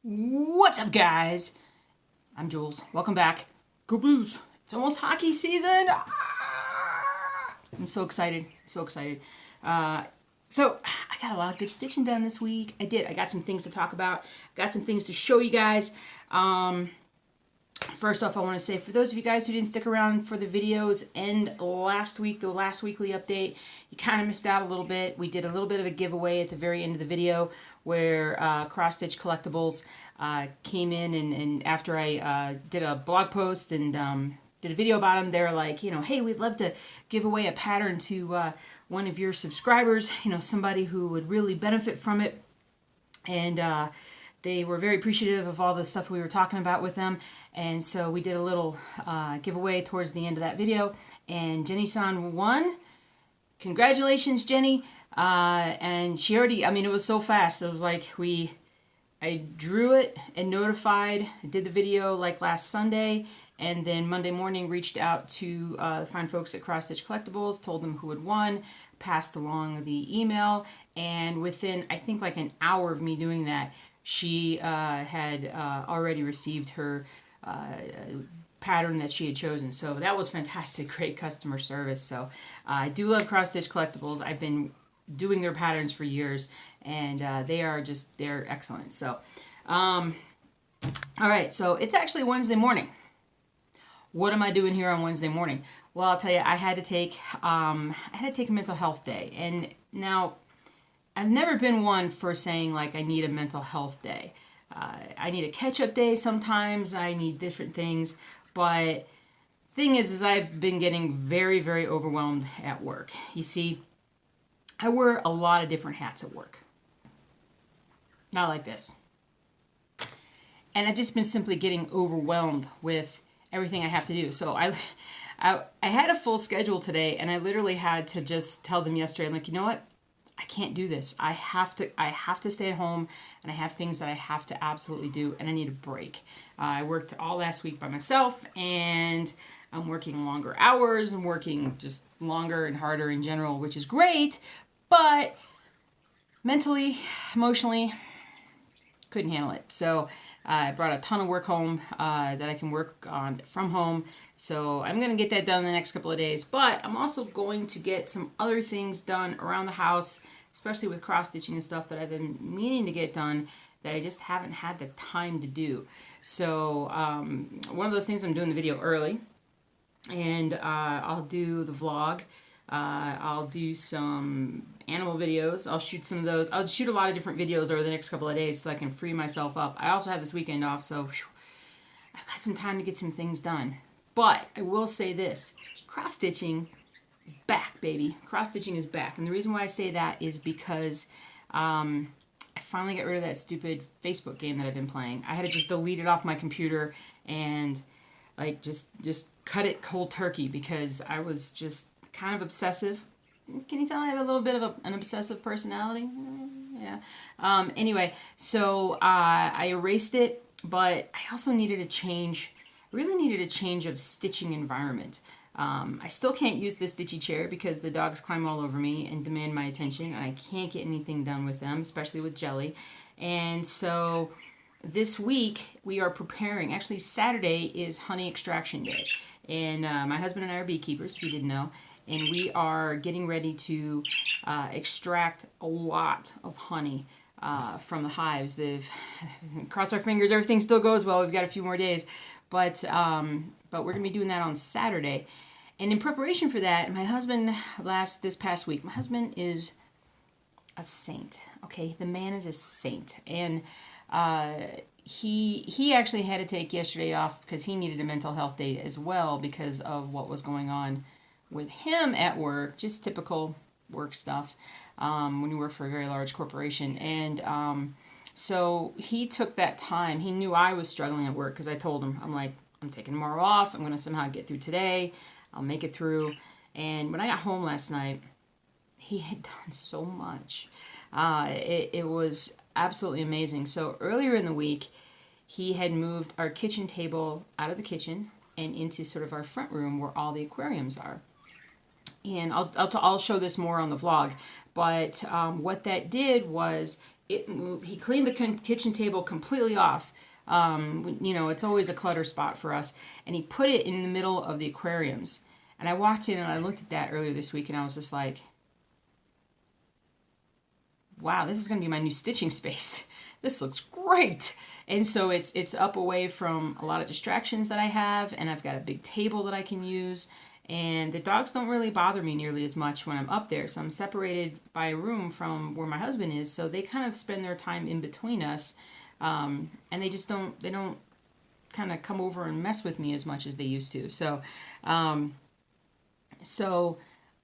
What's up, guys? I'm Jules. Welcome back. Go Blues. It's almost hockey season. I'm so excited. So excited. So I got a lot of good stitching done this week. I did. I got some things to talk about. Got some things to show you guys. First off, I want to say, for those of you guys who didn't stick around for the videos and last week, the last weekly update, you kind of missed out a little bit. We did a little bit of a giveaway at the very end of the video where Cross Stitch Collectibles came in, and after I did a blog post and did a video about them, they're like, hey, we'd love to give away a pattern to one of your subscribers, somebody who would really benefit from it. And they were very appreciative of all the stuff we were talking about with them. And so we did a little giveaway towards the end of that video. And Jenny-san won. Congratulations, Jenny. And she already, it was so fast. It was like I drew it and notified, did the video like last Sunday. And then Monday morning reached out to the fine folks at Cross Stitch Collectibles, told them who had won, passed along the email. And within, I think, like an hour of me doing that, she had already received her pattern that she had chosen. So that was fantastic, great customer service. So I do love Cross Stitch Collectibles. I've been doing their patterns for years, and they're excellent. So, all right, so it's actually Wednesday morning. What am I doing here on Wednesday morning? Well, I'll tell you, I had to take a mental health day. And now, I've never been one for saying, like, I need a mental health day. I need a catch-up day sometimes. I need different things. But thing is I've been getting very, very overwhelmed at work. You see, I wear a lot of different hats at work. Not like this. And I've just been simply getting overwhelmed with everything I have to do. So I had a full schedule today, and I literally had to just tell them yesterday, I'm like, you know what? I can't do this. I have to stay at home, and I have things that I have to absolutely do, and I need a break. I worked all last week by myself, and I'm working longer hours and working just longer and harder in general, which is great, but mentally, emotionally, couldn't handle it. So I brought a ton of work home that I can work on from home. So I'm going to get that done in the next couple of days. But I'm also going to get some other things done around the house, especially with cross stitching and stuff that I've been meaning to get done that I just haven't had the time to do. So one of those things, I'm doing the video early, and I'll do the vlog. I'll do some animal videos. I'll shoot some of those. I'll shoot a lot of different videos over the next couple of days so I can free myself up. I also have this weekend off, so I've got some time to get some things done. But I will say this, cross-stitching is back, baby. Cross-stitching is back. And the reason why I say that is because I finally got rid of that stupid Facebook game that I've been playing. I had to just delete it off my computer and like just cut it cold turkey because I was just kind of obsessive. Can you tell I have a little bit of an obsessive personality? Yeah. Anyway, so I erased it, but I also needed a change. Really needed a change of stitching environment. I still can't use the stitchy chair because the dogs climb all over me and demand my attention, and I can't get anything done with them, especially with Jelly. And so this week we are preparing. Actually, Saturday is honey extraction day, and my husband and I are beekeepers, if you didn't know. And we are getting ready to extract a lot of honey from the hives. Cross our fingers, everything still goes well. We've got a few more days, but we're going to be doing that on Saturday. And in preparation for that, my husband, this past week, my husband is a saint. Okay, the man is a saint, and he actually had to take yesterday off because he needed a mental health day as well because of what was going on with him at work, just typical work stuff when you work for a very large corporation. And so he took that time. He knew I was struggling at work because I told him, I'm like, I'm taking tomorrow off. I'm going to somehow get through today. I'll make it through. And when I got home last night, he had done so much. It was absolutely amazing. So earlier in the week, he had moved our kitchen table out of the kitchen and into sort of our front room where all the aquariums are. And I'll show this more on the vlog, but what that did was it moved. He cleaned the kitchen table completely off. You know, it's always a clutter spot for us. And he put it in the middle of the aquariums. And I walked in and I looked at that earlier this week and I was just like, wow, this is going to be my new stitching space. This looks great. And so it's up away from a lot of distractions that I have, and I've got a big table that I can use. And the dogs don't really bother me nearly as much when I'm up there. So I'm separated by a room from where my husband is, so they kind of spend their time in between us. And they don't kind of come over and mess with me as much as they used to. So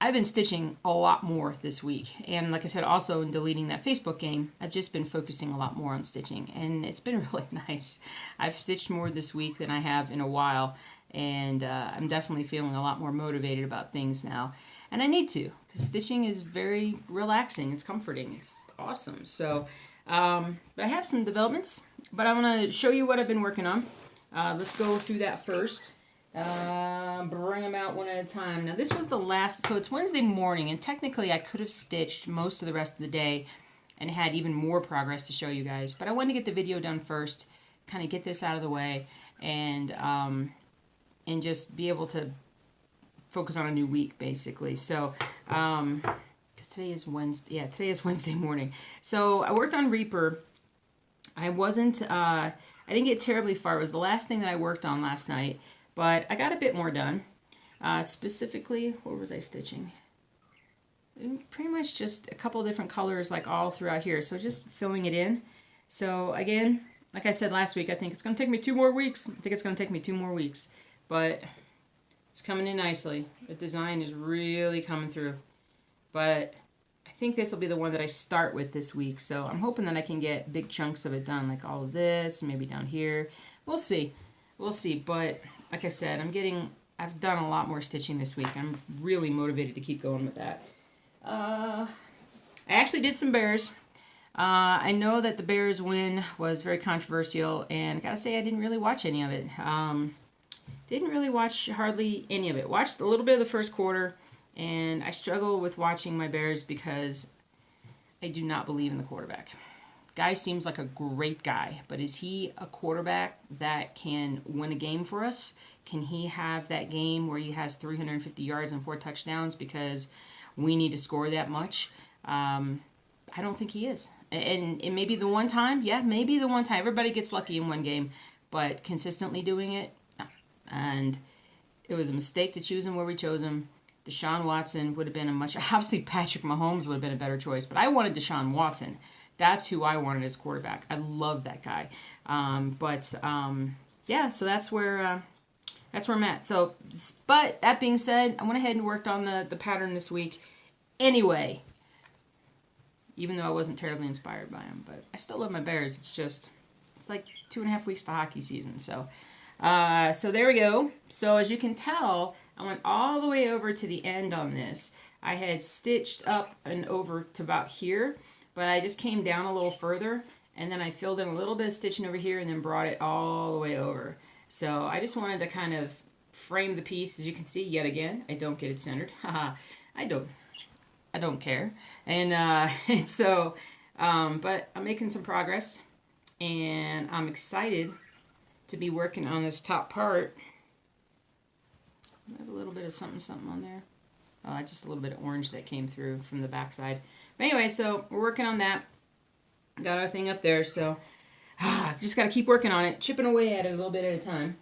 I've been stitching a lot more this week. And like I said, also in deleting that Facebook game, I've just been focusing a lot more on stitching. And it's been really nice. I've stitched more this week than I have in a while. And I'm definitely feeling a lot more motivated about things now. And I need to, because stitching is very relaxing. It's comforting. It's awesome. So, but I have some developments. But I want to show you what I've been working on. Let's go through that first. Bring them out one at a time. Now this was the last, so it's Wednesday morning, and technically I could have stitched most of the rest of the day and had even more progress to show you guys, but I wanted to get the video done first, kind of get this out of the way, and just be able to focus on a new week basically. So because today is Wednesday morning. So I worked on Reaper. I didn't get terribly far. It was the last thing that I worked on last night. But I got a bit more done. Specifically, where was I stitching? Pretty much just a couple different colors like all throughout here. So just filling it in. So again, like I said last week, I think it's going to take me 2 more weeks. But it's coming in nicely. The design is really coming through. But I think this will be the one that I start with this week. So I'm hoping that I can get big chunks of it done, like all of this, maybe down here. We'll see. But like I said, I've done a lot more stitching this week. I'm really motivated to keep going with that. I actually did some bears. I know that the Bears win was very controversial, and I gotta say I didn't really watch any of it. Didn't really watch hardly any of it. Watched a little bit of the first quarter, and I struggle with watching my Bears because I do not believe in the quarterback. Guy seems like a great guy, but is he a quarterback that can win a game for us? Can he have that game where he has 350 yards and 4 touchdowns because we need to score that much? I don't think he is. And maybe the one time, maybe the one time. Everybody gets lucky in one game, but consistently doing it, no. And it was a mistake to choose him where we chose him. Deshaun Watson would have been obviously Patrick Mahomes would have been a better choice, but I wanted Deshaun Watson. That's who I wanted as quarterback. I love that guy. Yeah, so that's where I'm at. So, but that being said, I went ahead and worked on the pattern this week anyway, even though I wasn't terribly inspired by him. But I still love my Bears. It's like 2.5 weeks to hockey season. So there we go. So as you can tell, I went all the way over to the end on this. I had stitched up and over to about here, but I just came down a little further, and then I filled in a little bit of stitching over here and then brought it all the way over. So I just wanted to kind of frame the piece. As you can see, yet again, I don't get it centered. Haha, I don't care. And so, but I'm making some progress, and I'm excited to be working on this top part. I have a little bit of something on there. Just a little bit of orange that came through from the backside. But anyway, so we're working on that. Got our thing up there, so just got to keep working on it, chipping away at it a little bit at a time.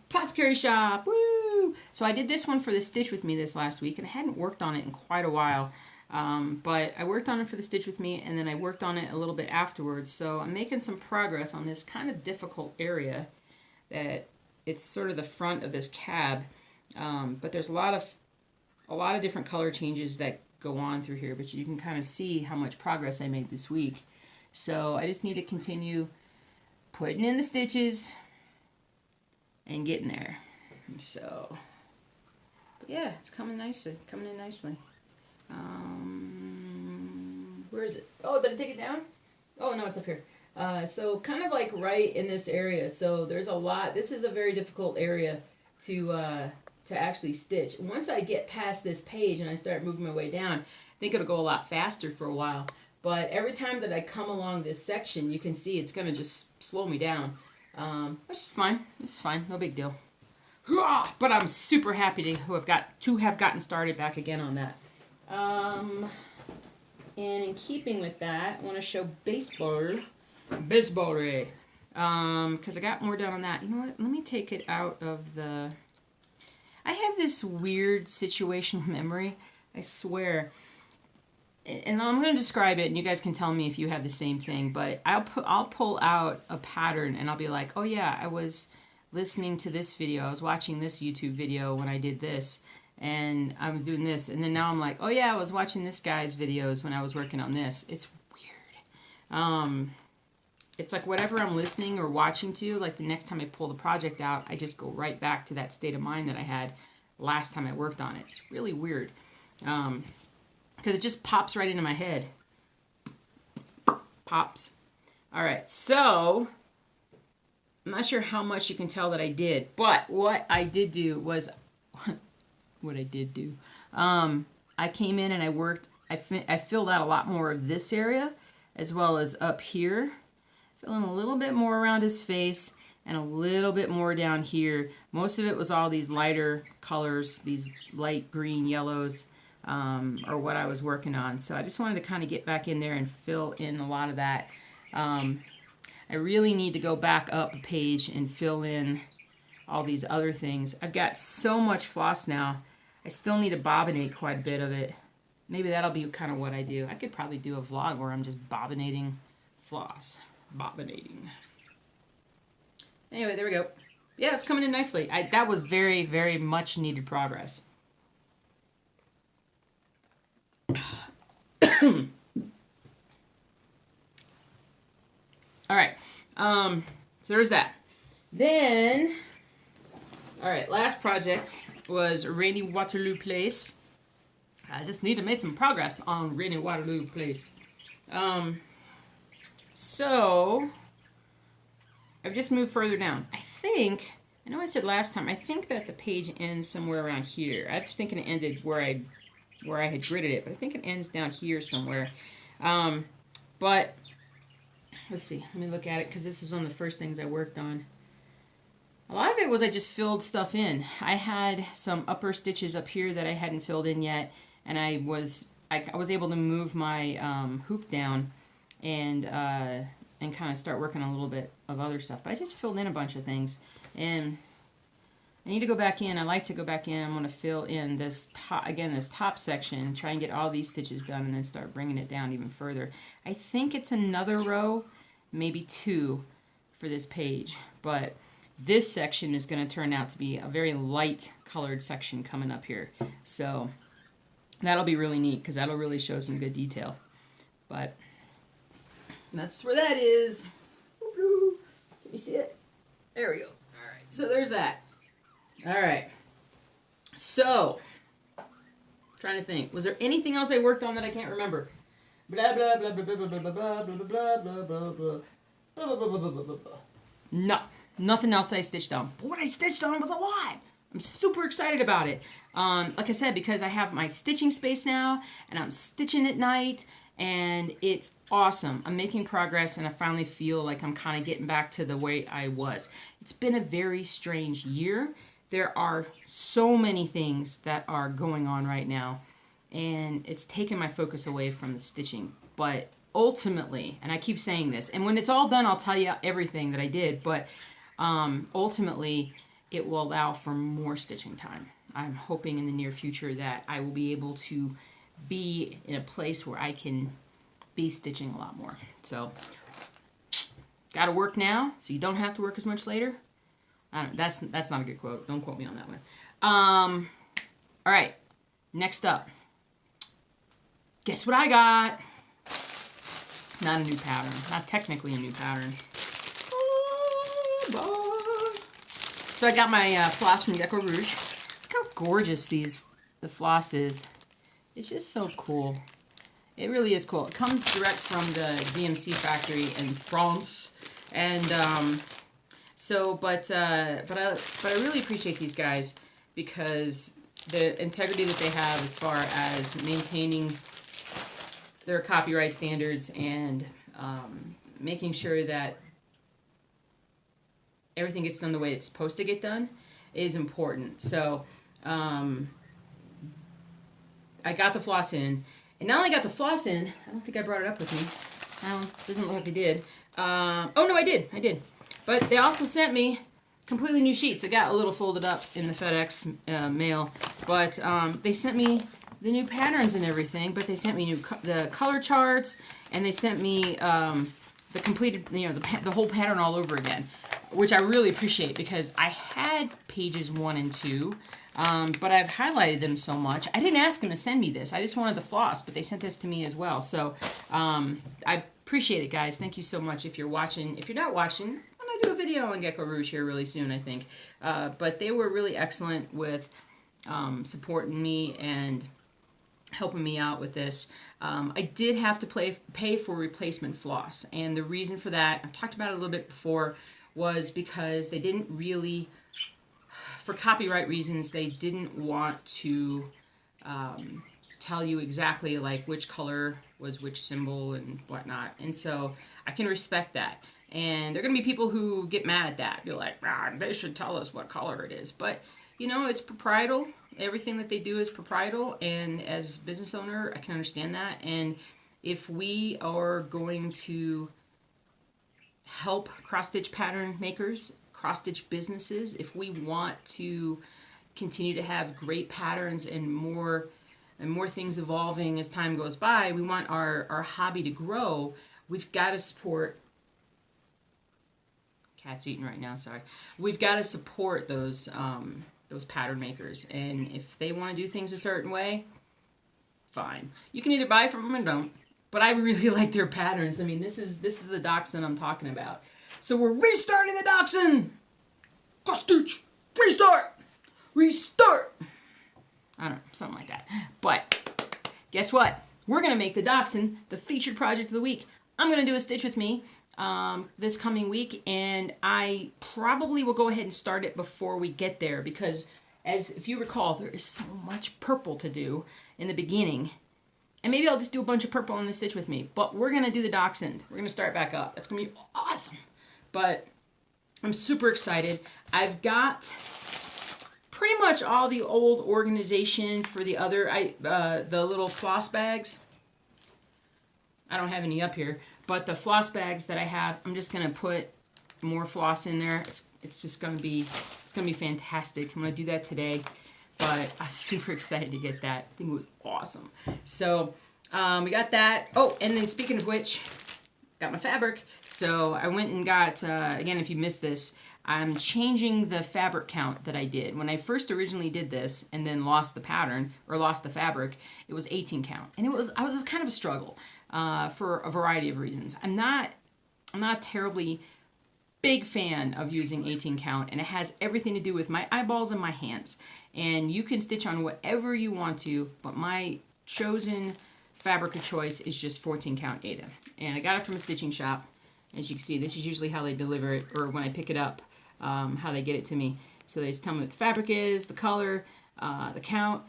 Apothecary Shop, woo! So I did this one for the Stitch With Me this last week, and I hadn't worked on it in quite a while. But I worked on it for the Stitch With Me, and then I worked on it a little bit afterwards. So I'm making some progress on this kind of difficult area that it's sort of the front of this cab. But there's a lot of different color changes that go on through here, but you can kind of see how much progress I made this week. So I just need to continue putting in the stitches and getting there. So, but yeah, it's coming in nicely. Where is it? Oh, did I take it down? Oh, no, it's up here. So kind of like right in this area. So there's a lot. This is a very difficult area to actually stitch. Once I get past this page and I start moving my way down, I think it'll go a lot faster for a while. But every time that I come along this section, you can see it's going to just slow me down. Which is fine. It's fine. No big deal. But I'm super happy to have gotten started back again on that. And in keeping with that, I want to show baseball. Because I got more done on that. You know what? Let me take it out of the... I have this weird situational memory. I swear. And I'm going to describe it, and you guys can tell me if you have the same thing. But I'll pull out a pattern, and I'll be like, oh yeah, I was listening to this video. I was watching this YouTube video when I did this. And I was doing this. And then now I'm like, oh yeah, I was watching this guy's videos when I was working on this. It's weird. It's like whatever I'm listening or watching to, like the next time I pull the project out, I just go right back to that state of mind that I had last time I worked on it. It's really weird. Because it just pops right into my head. Pops. Alright, so I'm not sure how much you can tell that I did, but what I did do was... what I did do. I came in and I worked... I filled out a lot more of this area, as well as up here. Filling a little bit more around his face and a little bit more down here. Most of it was all these lighter colors, these light green yellows, or what I was working on. So I just wanted to kind of get back in there and fill in a lot of that. I really need to go back up a page and fill in all these other things. I've got so much floss now. I still need to bobbinate quite a bit of it. Maybe that'll be kind of what I do. I could probably do a vlog where I'm just bobbinating floss. Bobbinating. Anyway, there we go. Yeah, it's coming in nicely. That was very, very much needed progress. All right. So there's that. Then, all right, last project was Rainy Waterloo Place. I just need to make some progress on Rainy Waterloo Place. So, I've just moved further down. I know I said last time, I think that the page ends somewhere around here. I was thinking it ended where I had gridded it, but I think it ends down here somewhere. But, let's see, let me look at it, because this is one of the first things I worked on. A lot of it was I just filled stuff in. I had some upper stitches up here that I hadn't filled in yet, and I was able to move my hoop down and kind of start working on a little bit of other stuff. But I just filled in a bunch of things, and I need to go back in. I like to go back in. I'm going to fill in this top section, try and get all these stitches done, and then start bringing it down even further. I think it's another row, maybe 2 for this page, but this section is going to turn out to be a very light colored section coming up here. So that'll be really neat, because that'll really show some good detail. But that's where that is. Can you see it? There we go. All right, so there's that. All right. So, trying to think. Was there anything else I worked on that I can't remember? Blah blah blah blah blah blah blah blah blah blah blah blah blah blah. No, nothing else that I stitched on. But what I stitched on was a lot. I'm super excited about it. Like I said, because I have my stitching space now, and I'm stitching at night, and it's awesome. I'm making progress, and I finally feel like I'm kind of getting back to the way I was. It's been a very strange year. There are so many things that are going on right now, and it's taken my focus away from the stitching. But ultimately, and I keep saying this, and when it's all done, I'll tell you everything that I did, but ultimately, it will allow for more stitching time. I'm hoping in the near future that I will be able to be in a place where I can be stitching a lot more. So, gotta work now, so you don't have to work as much later. I don't, that's not a good quote. Don't quote me on that one. All right, next up. Guess what I got? Not a new pattern. Not technically a new pattern. So I got my floss from Deco Rouge. Look how gorgeous the floss is. It's just so cool. It really is cool. It comes direct from the DMC factory in France, and but I really appreciate these guys, because the integrity that they have as far as maintaining their copyright standards and making sure that everything gets done the way it's supposed to get done is important. So I got the floss in, and not only got the floss in, I don't think I brought it up with me. Doesn't look like I did. Oh no, I did. But they also sent me completely new sheets. They got a little folded up in the FedEx mail, but they sent me the new patterns and everything. But they sent me the color charts, and they sent me the completed, the whole pattern all over again, which I really appreciate because I had pages 1 and 2, but I've highlighted them so much. I didn't ask them to send me this. I just wanted the floss, but they sent this to me as well. So I appreciate it, guys. Thank you so much. If you're watching, if you're not watching, I'm going to do a video on Gecko Rouge here really soon, I think. But they were really excellent with supporting me and helping me out with this. I did have to pay for replacement floss, and the reason for that, I've talked about it a little bit before, was because they didn't really, for copyright reasons, they didn't want to tell you exactly like which color was which symbol and whatnot, and so I can respect that. And there are going to be people who get mad at that. You're like, they should tell us what color it is. But, it's proprietal. Everything that they do is proprietal. And as a business owner, I can understand that. And if we are going to help cross-stitch pattern makers, cross-stitch businesses, if we want to continue to have great patterns and more things evolving as time goes by, we want our hobby to grow, we've got to support... Cat's eating right now, sorry. We've got to support those pattern makers, and if they want to do things a certain way, fine. You can either buy from them or don't, but I really like their patterns. I mean, this is the Dachsund I'm talking about. So we're restarting the Dachsund! Cross-stitch! Restart! I don't know, something like that. But, guess what? We're going to make the Dachsund the featured project of the week. I'm going to do a stitch with me this coming week, and I probably will go ahead and start it before we get there, because if you recall, there is so much purple to do in the beginning, and maybe I'll just do a bunch of purple on the stitch with me, but we're going to do the Dachshund. We're going to start back up. It's going to be awesome, but I'm super excited. I've got pretty much all the old organization for the other, the little floss bags. I don't have any up here, but the floss bags that I have, I'm just gonna put more floss in there. It's just gonna be, fantastic. I'm gonna do that today, but I'm super excited to get that. I think it was awesome. So we got that. Oh, and then speaking of which, got my fabric. So I went and got, again, if you missed this, I'm changing the fabric count that I did. When I first originally did this and then lost the pattern, or lost the fabric, it was 18 count. And I was kind of a struggle for a variety of reasons. I'm not a terribly big fan of using 18 count, and it has everything to do with my eyeballs and my hands. And you can stitch on whatever you want to, but my chosen fabric of choice is just 14 count Aida. And I got it from a stitching shop. As you can see, this is usually how they deliver it, or when I pick it up, how they get it to me. So they just tell me what the fabric is, the color, the count,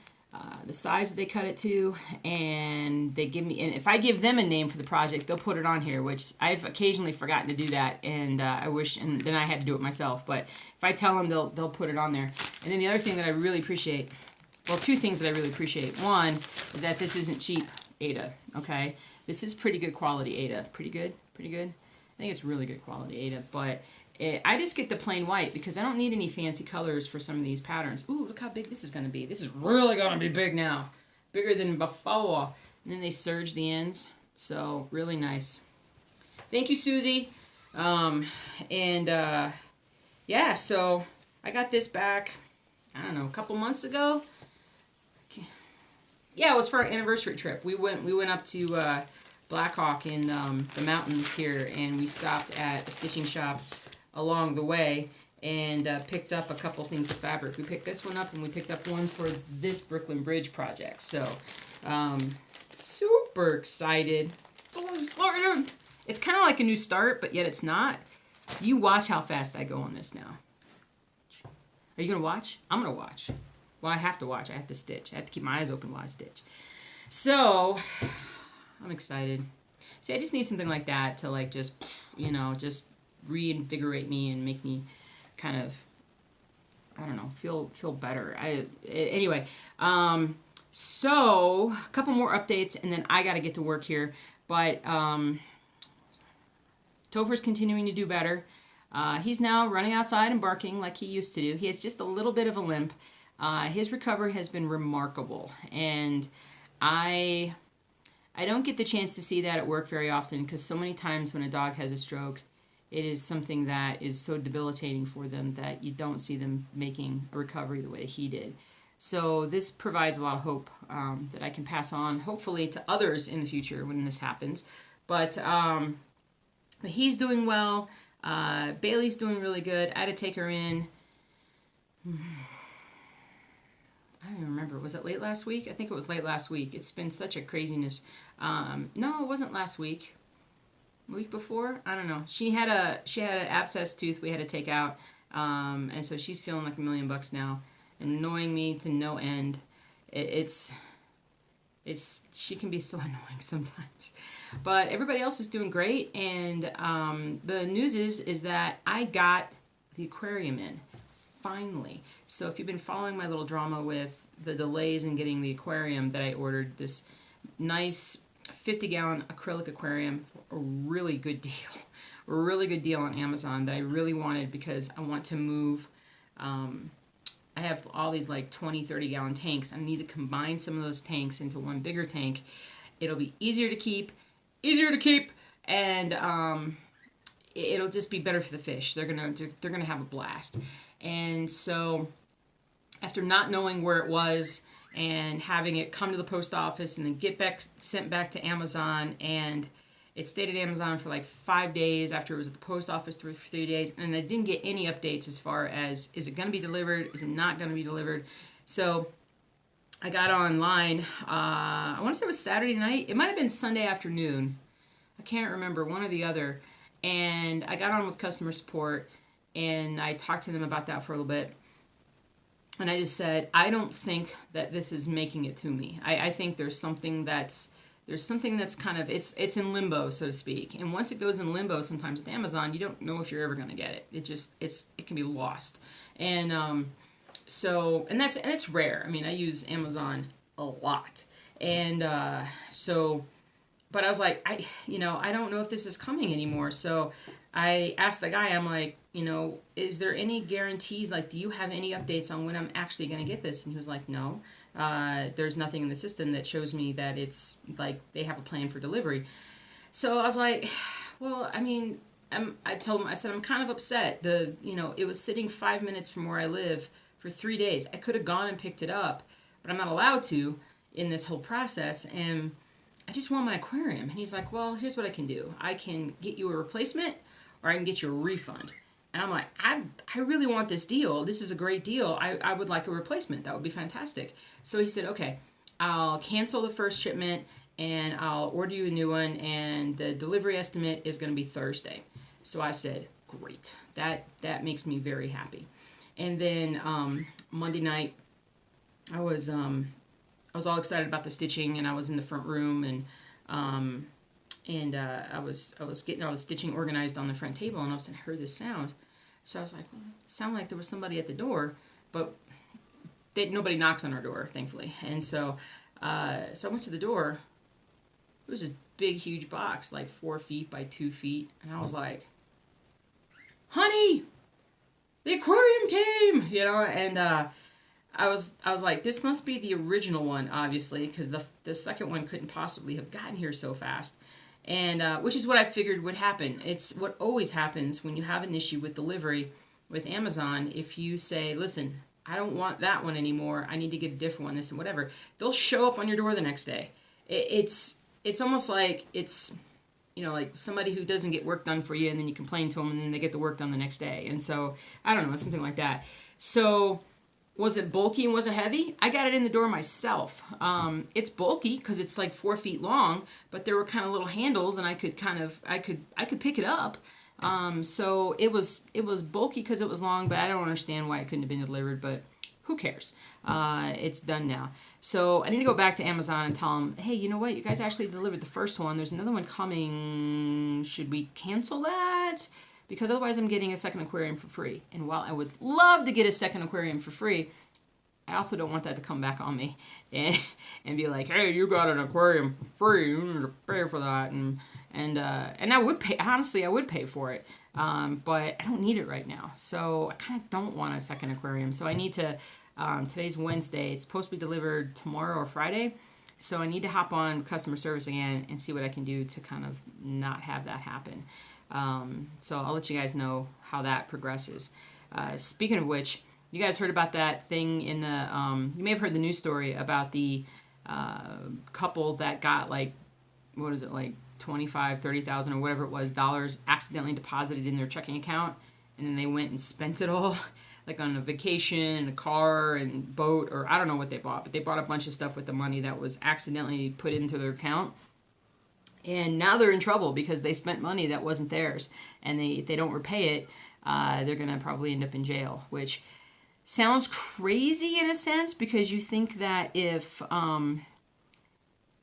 the size that they cut it to, and they give me, and if I give them a name for the project, they'll put it on here, which I've occasionally forgotten to do that, and I wish, and then I had to do it myself, but if I tell them, they'll put it on there. And then the other thing that I really appreciate, well, two things that I really appreciate. One is that this isn't cheap Aida, okay? This is pretty good quality Aida. Pretty good? Pretty good? I think it's really good quality Aida, but I just get the plain white because I don't need any fancy colors for some of these patterns. Ooh, look how big this is going to be. This is really going to be big now. Bigger than before. And then they serge the ends. So, really nice. Thank you, Susie. Yeah, so I got this back, I don't know, a couple months ago. Yeah, it was for our anniversary trip. We went up to Blackhawk in the mountains here, and we stopped at a stitching shop along the way and picked up a couple things of fabric. We picked this one up, and we picked up one for this Brooklyn Bridge project. So, super excited. So excited. It's kind of like a new start, but yet it's not. You watch how fast I go on this now. Are you going to watch? I'm going to watch. Well, I have to watch. I have to stitch. I have to keep my eyes open while I stitch. So, I'm excited. See, I just need something like that to like just, you know, just reinvigorate me and make me kind of, I don't know, feel better. Anyway, so a couple more updates and then I got to get to work here. But Topher's continuing to do better. He's now running outside and barking like he used to do. He has just a little bit of a limp. His recovery has been remarkable, and I don't get the chance to see that at work very often because so many times when a dog has a stroke, it is something that is so debilitating for them that you don't see them making a recovery the way he did. So this provides a lot of hope that I can pass on, hopefully, to others in the future when this happens. But he's doing well. Bailey's doing really good. I had to take her in. I don't even remember. Was it late last week? I think it was late last week. It's been such a craziness. No, it wasn't last week. Week before? I don't know. She had an abscess tooth we had to take out, and so she's feeling like $1,000,000 now, annoying me to no end. She can be so annoying sometimes, but everybody else is doing great. And the news is that I got the aquarium in finally. So if you've been following my little drama with the delays in getting the aquarium, that I ordered this nice 50-gallon acrylic aquarium for a really good deal on Amazon that I really wanted because I want to move. I have all these like 20, 30-gallon tanks. I need to combine some of those tanks into one bigger tank. It'll be easier to keep, and it'll just be better for the fish. They're gonna have a blast. And so after not knowing where it was and having it come to the post office and then sent back to Amazon, and it stayed at Amazon for like 5 days after it was at the post office for 3 days, and I didn't get any updates as far as, is it going to be delivered, is it not going to be delivered? So I got online, I want to say it was Saturday night, it might have been Sunday afternoon, I can't remember, one or the other, and I got on with customer support, and I talked to them about that for a little bit, and I just said, I don't think that this is making it to me. I think there's something that's kind of, it's in limbo, so to speak. And once it goes in limbo, sometimes with Amazon, you don't know if you're ever going to get it. It can be lost. And that's rare. I mean, I use Amazon a lot. And but I was like, I don't know if this is coming anymore. So I asked the guy, I'm like, is there any guarantees? Like, do you have any updates on when I'm actually going to get this? And he was like, no. There's nothing in the system that shows me that it's like they have a plan for delivery. So I was like, well, I mean, I told him, I said, I'm kind of upset. It was sitting 5 minutes from where I live for 3 days. I could have gone and picked it up, but I'm not allowed to in this whole process. And I just want my aquarium. And he's like, well, here's what I can do. I can get you a replacement or I can get you a refund. And I'm like, I really want this deal. This is a great deal. I would like a replacement. That would be fantastic. So he said, okay, I'll cancel the first shipment and I'll order you a new one. And the delivery estimate is going to be Thursday. So I said, great. That makes me very happy. And then Monday night, I was all excited about the stitching, and I was in the front room, and I was getting all the stitching organized on the front table, and all of a sudden I heard this sound. So I was like, well, it sounded like there was somebody at the door, but nobody knocks on our door, thankfully. And so I went to the door. It was a big, huge box, like 4 feet by 2 feet, and I was like, honey, the aquarium came, and I was like, this must be the original one, obviously, because the second one couldn't possibly have gotten here so fast. And which is what I figured would happen. It's what always happens when you have an issue with delivery with Amazon. If you say, listen, I don't want that one anymore, I need to get a different one, this and whatever, they'll show up on your door the next day. It's almost like it's, like somebody who doesn't get work done for you, and then you complain to them, and then they get the work done the next day. And so, I don't know, something like that. So, was it bulky and was it heavy? I got it in the door myself. It's bulky because it's like 4 feet long, but there were kind of little handles, and I could pick it up. So it was bulky because it was long, but I don't understand why it couldn't have been delivered. But who cares? It's done now. So I need to go back to Amazon and tell them, hey, you know what? You guys actually delivered the first one. There's another one coming. Should we cancel that? Because otherwise I'm getting a second aquarium for free. And while I would love to get a second aquarium for free, I also don't want that to come back on me and be like, hey, you got an aquarium for free. You need to pay for that. And I would pay. Honestly, I would pay for it. But I don't need it right now. So I kind of don't want a second aquarium. So I need to, today's Wednesday. It's supposed to be delivered tomorrow or Friday. So I need to hop on customer service again and see what I can do to kind of not have that happen. So I'll let you guys know how that progresses. Speaking of which, you guys heard about that thing in the, you may have heard the news story about the couple that got like, what is it, like 25, 30,000 or whatever it was, dollars accidentally deposited in their checking account. And then they went and spent it all like on a vacation and a car and boat, or I don't know what they bought, but they bought a bunch of stuff with the money that was accidentally put into their account. And now they're in trouble because they spent money that wasn't theirs. And if they don't repay it, they're going to probably end up in jail, which sounds crazy in a sense, because you think that if,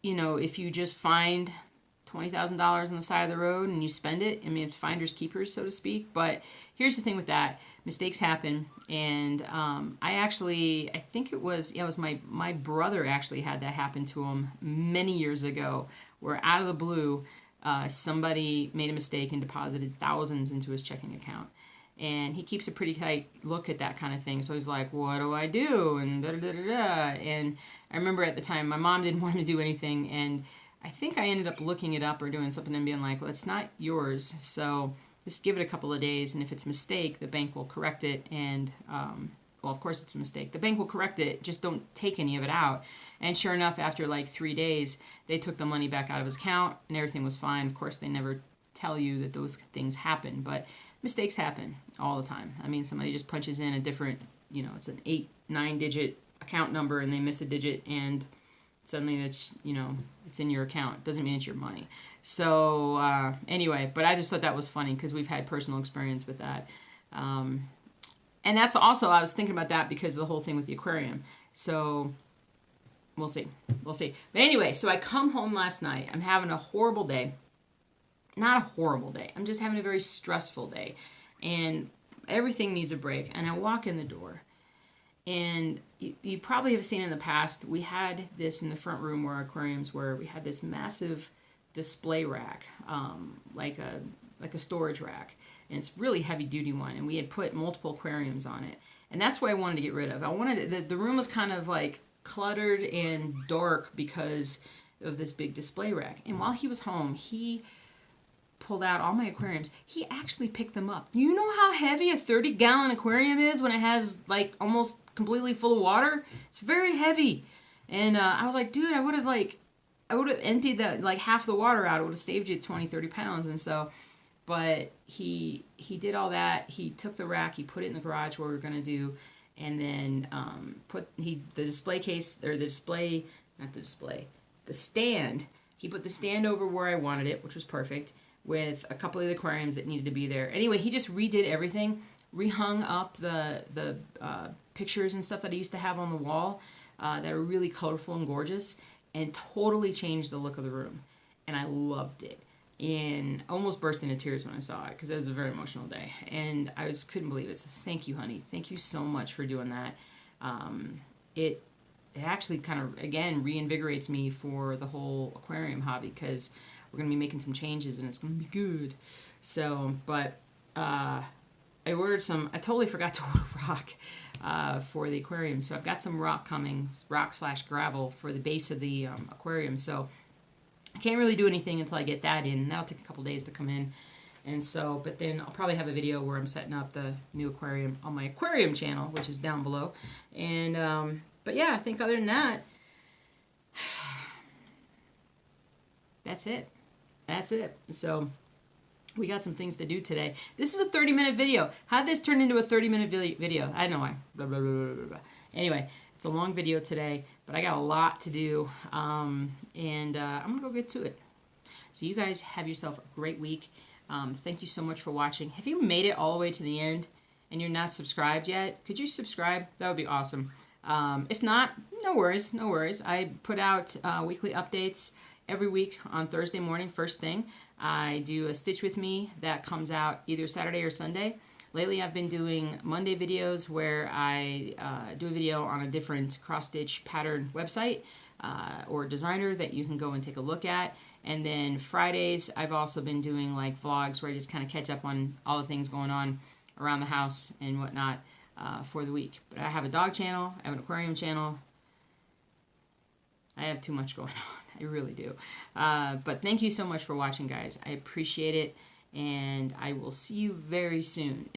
if you just find $20,000 on the side of the road and you spend it, I mean, it's finders keepers, so to speak. But here's the thing with that. Mistakes happen. And I think it was my brother actually had that happen to him many years ago, where out of the blue, somebody made a mistake and deposited thousands into his checking account. And he keeps a pretty tight look at that kind of thing. So he's like, what do I do? And da-da-da-da-da. And I remember at the time, my mom didn't want him to do anything. And I think I ended up looking it up or doing something and being like, well, it's not yours. So just give it a couple of days. And if it's a mistake, the bank will correct it. And, well, of course it's a mistake. The bank will correct it. Just don't take any of it out. And sure enough, after like 3 days, they took the money back out of his account and everything was fine. Of course, they never tell you that those things happen, but mistakes happen all the time. I mean, somebody just punches in a different, it's an 8-9 digit account number and they miss a digit and suddenly it's, it's in your account. It doesn't mean it's your money. So anyway, but I just thought that was funny because we've had personal experience with that. And that's also, I was thinking about that because of the whole thing with the aquarium. So we'll see. But anyway, so I come home last night. I'm having a horrible day. Not a horrible day. I'm just having a very stressful day. And everything needs a break. And I walk in the door. And you probably have seen in the past, we had this in the front room where our aquariums were. We had this massive display rack, like a storage rack. And it's really heavy duty one. And we had put multiple aquariums on it. And that's what I wanted to get rid of. I wanted the room was kind of like cluttered and dark because of this big display rack. And while he was home, he pulled out all my aquariums. He actually picked them up. You know how heavy a 30-gallon aquarium is when it has like almost completely full of water? It's very heavy. And I was like, dude, I would have emptied that like half the water out. It would have saved you 20-30 pounds. And so, but he did all that. He took the rack, he put it in the garage where we were going to do, and then the stand. He put the stand over where I wanted it, which was perfect, with a couple of the aquariums that needed to be there. Anyway, he just redid everything, rehung up the pictures and stuff that I used to have on the wall that are really colorful and gorgeous, and totally changed the look of the room. And I loved it. And I almost burst into tears when I saw it because it was a very emotional day. And I couldn't believe it. So thank you, honey. Thank you so much for doing that. It actually kind of, again, reinvigorates me for the whole aquarium hobby because we're going to be making some changes and it's going to be good. So, but I ordered I totally forgot to order rock for the aquarium. So I've got some rock coming, rock/gravel for the base of the aquarium. So I can't really do anything until I get that in. And that'll take a couple days to come in. And so, but then I'll probably have a video where I'm setting up the new aquarium on my Aquarium channel, which is down below. And, but yeah, I think other than that, that's it. So we got some things to do today. This is a 30-minute video. How did this turn into a 30-minute video? I don't know why. Blah, blah, blah, blah, blah. Anyway, it's a long video today, but I got a lot to do. And I'm going to go get to it. So you guys have yourself a great week. Thank you so much for watching. Have you made it all the way to the end and you're not subscribed yet, could you subscribe? That would be awesome. If not, no worries, no worries. I put out weekly updates every week on Thursday morning, first thing. I do a Stitch With Me that comes out either Saturday or Sunday. Lately, I've been doing Monday videos where I do a video on a different cross-stitch pattern website or designer that you can go and take a look at. And then Fridays, I've also been doing like vlogs where I just kind of catch up on all the things going on around the house and whatnot for the week. But I have a dog channel, I have an aquarium channel. I have too much going on. I really do. But thank you so much for watching, guys. I appreciate it, and I will see you very soon.